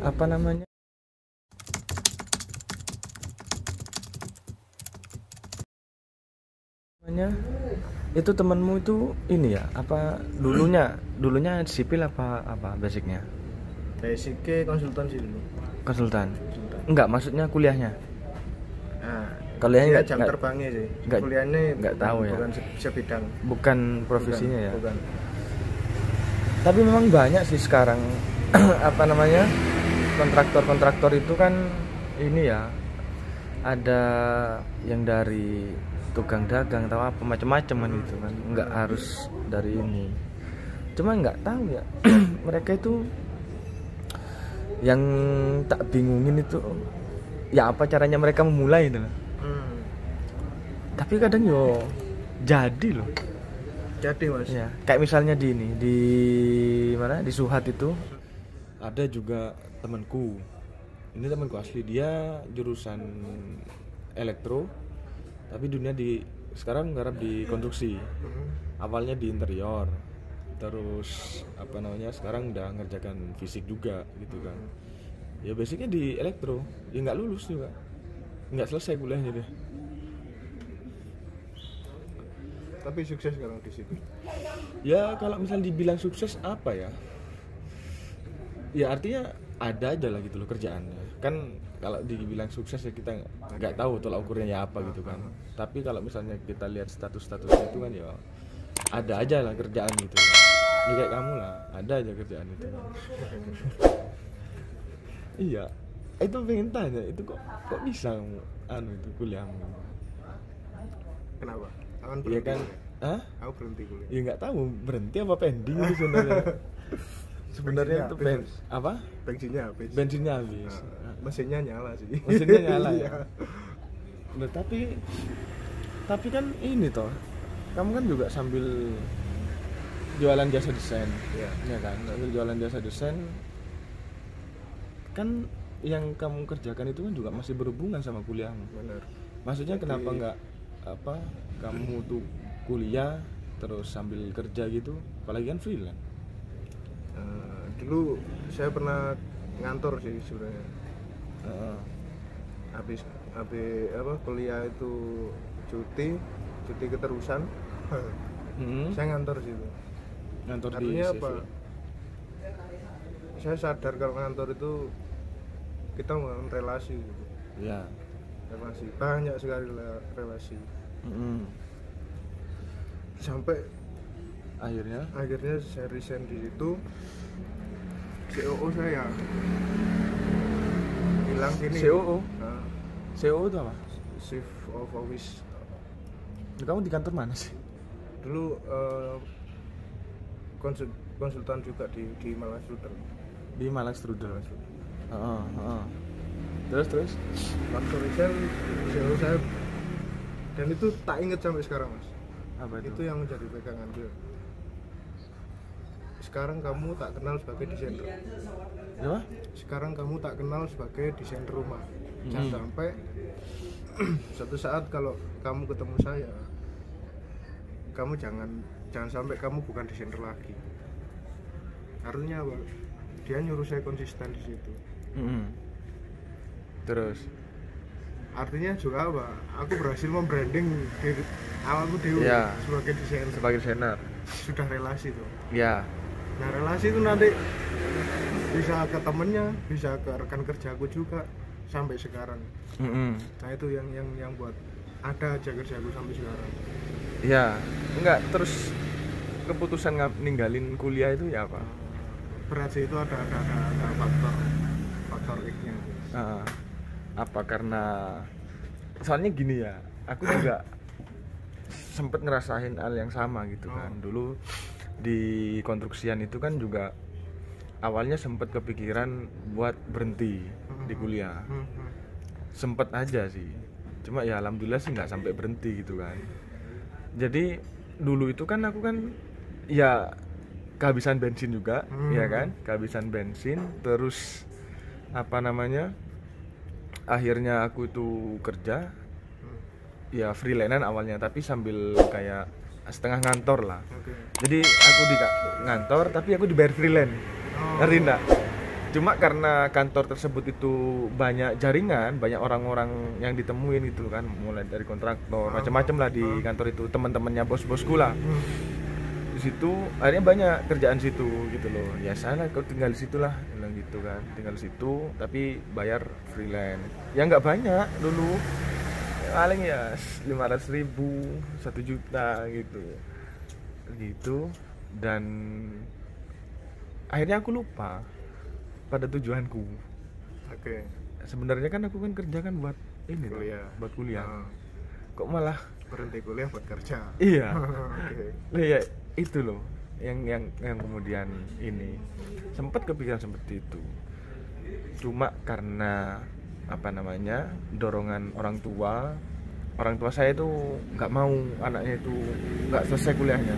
apa namanya, itu temanmu itu ini ya apa dulunya sipil apa basicnya? Basicnya konsultan sih dulu. Konsultan. Enggak, maksudnya kuliahnya. Nah, Kuliahnya dia enggak, jam terbangnya sih. Kuliahnya enggak tahu ya. Bukan sebidang. Bukan profesinya ya. Bukan. Tapi memang banyak sih sekarang apa namanya? Kontraktor itu kan ini ya. Ada yang dari tukang dagang atau apa macam-macam kan itu kan. Enggak harus dari ini. Cuma enggak tahu ya. Mereka itu yang tak bingungin itu ya apa caranya mereka memulai itu. Tapi kadang yo jadi loh. Jadi mas. Ya, kayak misalnya di ini di mana di Suhat itu ada juga temanku. Ini temanku asli, dia jurusan elektro tapi dunia sekarang nggarap di konstruksi. Awalnya di interior. Terus apa namanya sekarang udah ngerjakan fisik juga gitu kan. Ya basicnya di elektro, ya nggak lulus juga, nggak selesai kuliahnya deh. Tapi sukses sekarang di situ. Ya kalau misal dibilang sukses apa ya? Ya artinya ada aja lah gitu loh kerjaannya. Kan kalau dibilang sukses ya kita nggak tahu tolak ukurnya ya apa gitu kan. Tapi kalau misalnya kita lihat status-statusnya itu kan ya ada aja lah kerjaan gitu. Ini kayak kamu lah, ada aja kerjaan itu. Iya, itu pengen tanya, itu kok bisa kamu itu kuliahmu? Kenapa? Akan Iya berhenti. kan? Hah? Aku berhenti kuliah. Ya nggak tahu berhenti apa pending itu sebenarnya. Sebenarnya itu apa? Bensinnya habis. Bensinnya habis. Mesinnya nyala sih. Mesinnya nyala ya. Iya. Nah, tapi kan ini toh. Kamu kan juga sambil jualan jasa desain. Iya. Ya kan? Sambil jualan jasa desain kan yang kamu kerjakan itu kan juga masih berhubungan sama kuliahmu. Benar. Maksudnya kenapa nggak apa kamu tuh kuliah terus sambil kerja gitu, apalagi kan freelance. Dulu saya pernah ngantor sih sebenarnya. Habis apa kuliah itu cuti keterusan. Saya ngantor situ. Ngantor di Artinya CV. apa? Saya sadar kalau ngantor itu kita membangun relasi gitu. Ya. Relasi banyak sekali relasi. Sampai Akhirnya saya resign di situ. COO saya bilang gini. COO? Nah, COO itu apa? Chief of Office. Kamu di kantor mana sih? Dulu konsultan juga di Malang Strudel. Di Malang Strudel. Terus Waktu resign COO saya, dan itu tak inget sampai sekarang mas. apa itu? Itu yang menjadi pegangan gue. Sekarang kamu tak kenal sebagai desainer. Apa? Sekarang kamu tak kenal sebagai desainer rumah. Jangan sampai suatu saat kalau kamu ketemu saya, kamu jangan sampai kamu bukan desainer lagi. Artinya apa? Dia nyuruh saya konsisten di situ. Terus Artinya juga apa? Aku berhasil membranding diri awalku dewi sebagai desainer. Sudah relasi tuh. Ya. Nah relasi itu nanti bisa ke temennya, bisa ke rekan kerjaku juga sampai sekarang. Nah itu yang buat ada aja kerjaku sampai sekarang. Ya, enggak terus keputusan ninggalin kuliah itu ya apa? Berat sih, itu ada faktor X-nya. Apa karena soalnya gini ya, aku juga sempet ngerasain hal yang sama gitu kan. Dulu di konstruksian itu kan juga awalnya sempet kepikiran buat berhenti di kuliah. Sempet aja sih, cuma ya alhamdulillah sih nggak sampai berhenti gitu kan. Jadi dulu itu kan aku kan ya kehabisan bensin juga, ya kan, kehabisan bensin. Terus apa namanya, akhirnya aku itu kerja ya freelance awalnya, tapi sambil kayak setengah ngantor lah. Jadi aku di ngantor tapi aku dibayar freelance. Ngerti nggak? Cuma karena kantor tersebut itu banyak jaringan, banyak orang-orang yang ditemuin gitu kan, mulai dari kontraktor, macam-macam lah di kantor itu, teman-temannya bos-bosku lah. Di situ akhirnya banyak kerjaan situ gitu loh. Ya sana kau tinggal di situ lah, bilang gitu kan, tinggal di situ tapi bayar freelance. Ya nggak banyak dulu, paling ya 500.000, 1 juta gitu. Dan akhirnya aku lupa pada tujuanku. Oke. Sebenarnya kan aku kan kerja kan buat ini tuh, Kuliah. buat kuliah. Kok malah Berhenti kuliah buat kerja. iya. Oke. Ya itu loh yang kemudian ini sempat kepikiran seperti itu. Cuma karena apa namanya, dorongan orang tua saya itu nggak mau anaknya itu nggak selesai kuliahnya.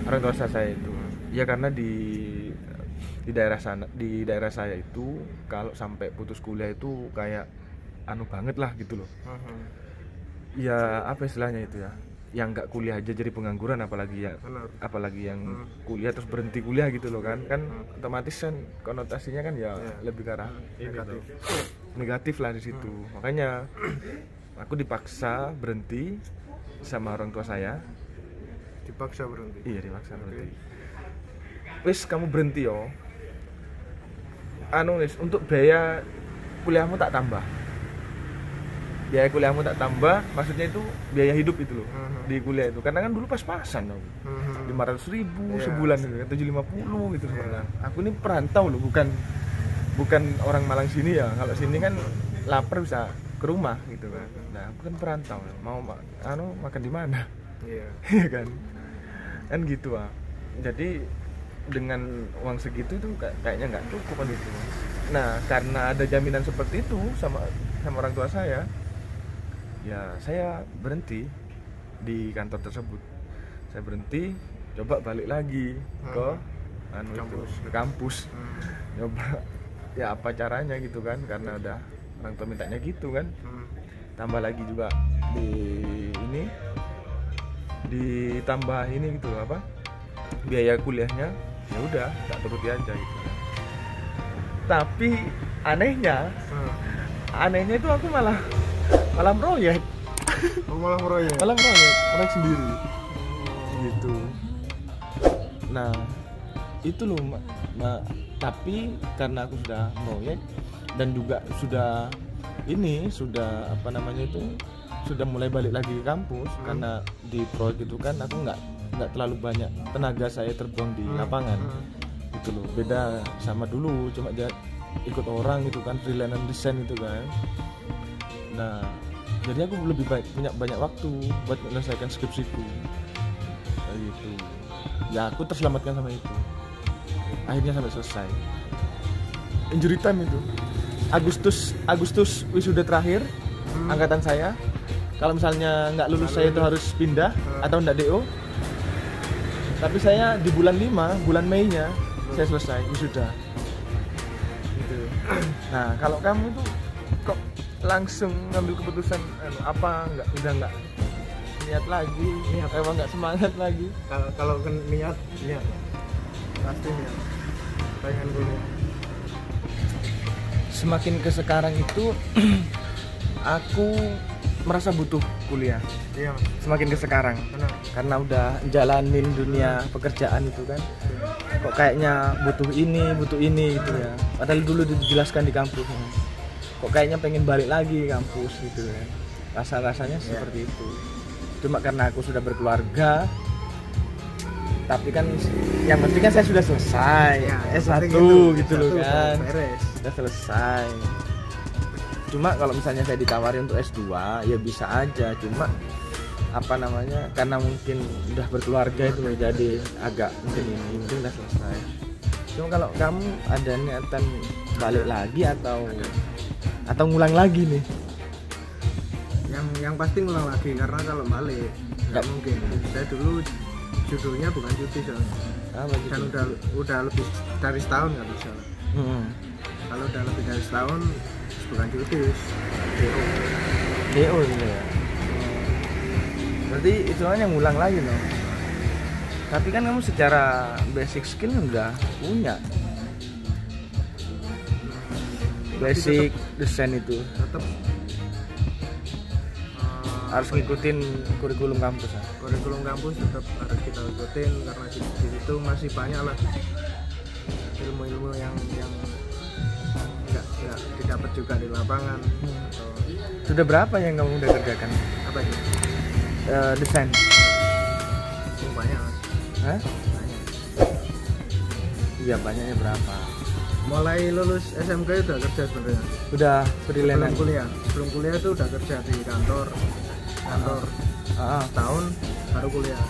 Orang tua saya itu ya karena di daerah saya itu kalau sampai putus kuliah itu kayak anu banget lah gitu loh. Ya apa istilahnya itu ya, yang nggak kuliah aja jadi pengangguran, apalagi yang kuliah terus berhenti kuliah gitu loh kan otomatis kan konotasinya kan ya lebih ke arah negatif lah di situ. Makanya aku dipaksa berhenti sama orang tua saya. Dipaksa berhenti. Iya, dipaksa berhenti. Wis kamu berhenti yo. Wis untuk biaya kuliahmu tak tambah. Biaya kuliahmu tak tambah, maksudnya itu biaya hidup itu loh di kuliah itu. Karena kan dulu pas-pasan dong. 500.000 sebulan gitu, 750 gitu sebulan. Aku ini perantau loh, bukan orang Malang sini ya. Kalau sini kan lapar bisa ke rumah gitu kan. Nah, aku kan perantau, mau makan di mana? Iya kan? Kan gitu ah. Jadi dengan uang segitu itu kayaknya nggak cukup kan itu. Nah, karena ada jaminan seperti itu sama orang tua saya, ya saya berhenti di kantor tersebut. Saya berhenti, coba balik lagi ke kampus. Coba ya apa caranya gitu kan, karena udah orang tua mintanya gitu kan. Tambah lagi juga ditambah ini gitu apa? Biaya kuliahnya, ya udah tak turuti aja gitu. Tapi anehnya itu aku malah proyek. Malah proyek sendiri gitu. Nah itu loh tapi karena aku sudah proyek dan juga sudah apa namanya itu sudah mulai balik lagi ke kampus. Karena di proyek itu kan aku nggak terlalu banyak tenaga saya terbuang di lapangan gitu loh, beda sama dulu cuma ikut orang gitu kan, freelance desain itu kan. Nah jadi aku lebih punya banyak waktu buat menyelesaikan skripsiku kayak gitu ya. Aku terselamatkan sama itu, akhirnya sampai selesai. Injury time itu Agustus wisuda terakhir angkatan saya. Kalau misalnya nggak lulus saya itu harus pindah atau nggak DO. Tapi saya di bulan 5, bulan Mei-nya saya selesai wisuda gitu. Nah kalau kamu tuh kok langsung ngambil keputusan apa, udah nggak niat lagi, emang nggak semangat lagi? Kalau niat pasti niat, pengen dulu. Semakin ke sekarang itu aku merasa butuh kuliah. Iya. Semakin ke sekarang. Karena udah jalanin dunia pekerjaan itu kan. Kok kayaknya butuh ini gitu ya. Padahal dulu dijelaskan di kampus. Kok kayaknya pengen balik lagi kampus gitu kan. Rasa-rasanya seperti itu. Cuma karena aku sudah berkeluarga, tapi kan yang penting kan saya sudah selesai S1 gitu loh kan. Sudah selesai. Cuma kalau misalnya saya ditawari untuk S2 ya bisa aja, cuma apa namanya, karena mungkin udah berkeluarga itu jadi agak mungkin udah selesai. Cuma kalau kamu ada niatan balik lagi atau ngulang lagi nih? Yang pasti ngulang lagi, karena kalau balik nggak mungkin. Saya dulu judulnya bukan cuti soalnya. Dan udah lebih dari setahun nggak bisa. Kalau udah lebih dari setahun bukan cuti, DO gitu ya. Berarti itu hanya ngulang lagi loh. Tapi kan kamu secara basic skill udah punya. basic desain itu tetap harus ngikutin kurikulum kampus kan? Kurikulum kampus tetap harus kita ikutin karena di situ masih banyak lah ilmu-ilmu yang nggak didapat juga di lapangan. Atau Sudah berapa yang kamu udah kerjakan apa itu? desain? Banyak Mas. Hah? Banyak. Iya, banyaknya berapa? Mulai lulus SMK udah kerja sebenarnya. Udah freelance. Sebelum kuliah itu udah kerja di kantor setahun baru kuliah.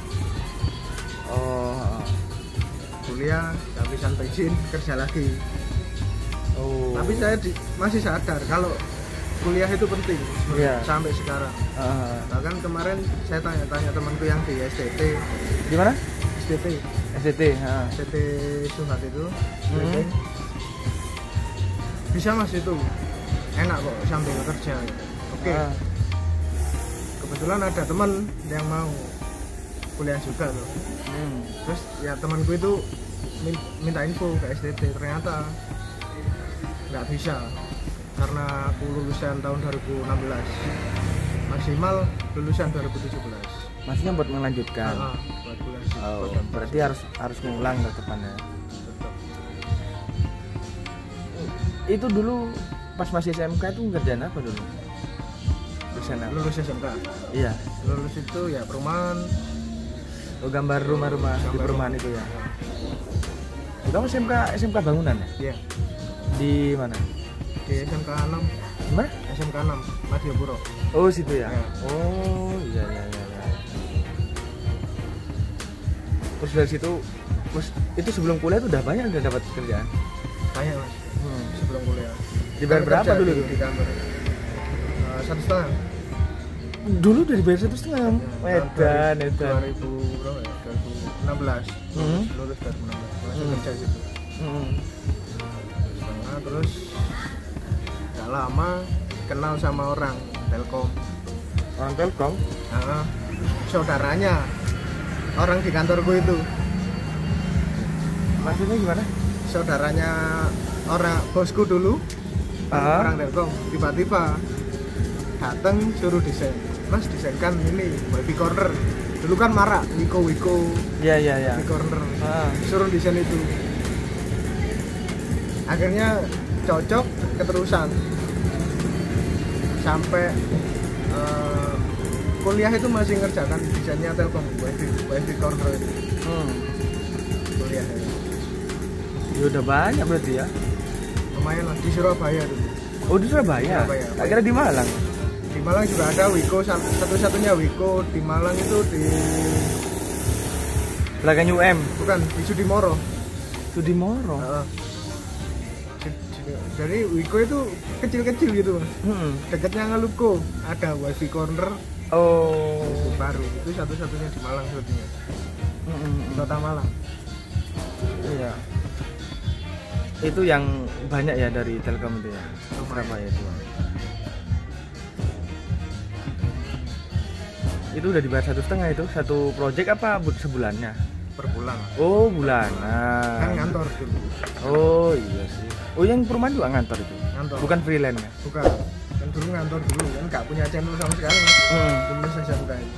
Kuliah kehabisan bensin kerja lagi. Tapi saya masih sadar kalau kuliah itu penting sampai sekarang. Bahkan kemarin saya tanya-tanya temanku yang di STT. Di mana? STT Suhat itu. Bisa Mas itu enak kok sambil kerja. Oke. Kebetulan ada teman yang mau kuliah juga loh. Terus ya temanku itu minta info ke STT, ternyata nggak bisa karena aku lulusan tahun 2016, maksimal lulusan 2017. Maksudnya buat melanjutkan. Buat kuliah. Berarti harus mengulang ke depannya. Itu dulu pas masih SMK itu ngerjain apa dulu? Lulus SMK? Iya. Lulus itu ya perumahan. Gambar rumah-rumah di perumahan itu ya. Kamu SMK bangunan ya? Iya. Di mana? Di SMK 6. Mana? SMK 6 Madiopuro. Oh, situ ya. Ya. Oh, iya. Terus dari situ, itu sebelum kuliah tuh udah banyak udah dapat kerjaan. Banyak Mas. Sebelum kuliah. Dibayar berapa dulu tuh? Di kantor. 1,5. Dulu udah dibayar 1,5. Ya, Edan. 2000 berapa ya? 2016. Lulus 2016. Langsung kerja gitu. Terus gak lama kenal sama orang Telkom. Orang Telkom? Saudaranya orang di kantorku itu. Maksudnya gimana? Saudaranya orang bosku dulu. Orang Telkom tiba-tiba datang suruh desain. Mas desainkan ini wifi corner. Dulu kan marak Wiko. Iya. Wifi corner. Suruh desain itu. Akhirnya cocok keterusan sampai kuliah itu masih ngerjakan desainnya Telkom wifi corner itu. Kuliah Ya udah banyak berarti ya. Lumayan lah di Surabaya dulu. Oh, di Surabaya? Tak kira di Malang. Di Malang juga ada Wiko, satu-satunya Wiko di Malang itu di belakang UM. Bukan, di Sudimoro. Jadi Wiko itu kecil-kecil gitu Mas. Dekatnya Ngeluko ada wifi corner. Baru itu satu-satunya di Malang sebetulnya. Di Kota Malang. Iya. Itu yang banyak ya dari Telkom itu ya. Berapa ya itu? Itu udah dibayar 1,5 itu satu project apa sebulannya? Per bulan. Oh, bulanan. Kan ngantor dulu. Oh iya sih. Oh, yang perumahan juga ngantor itu? Ngantor. Bukan freelance ya? Bukan. Kan dulu ngantor dulu kan nggak punya channel sama sekali. Dulu saya bukain.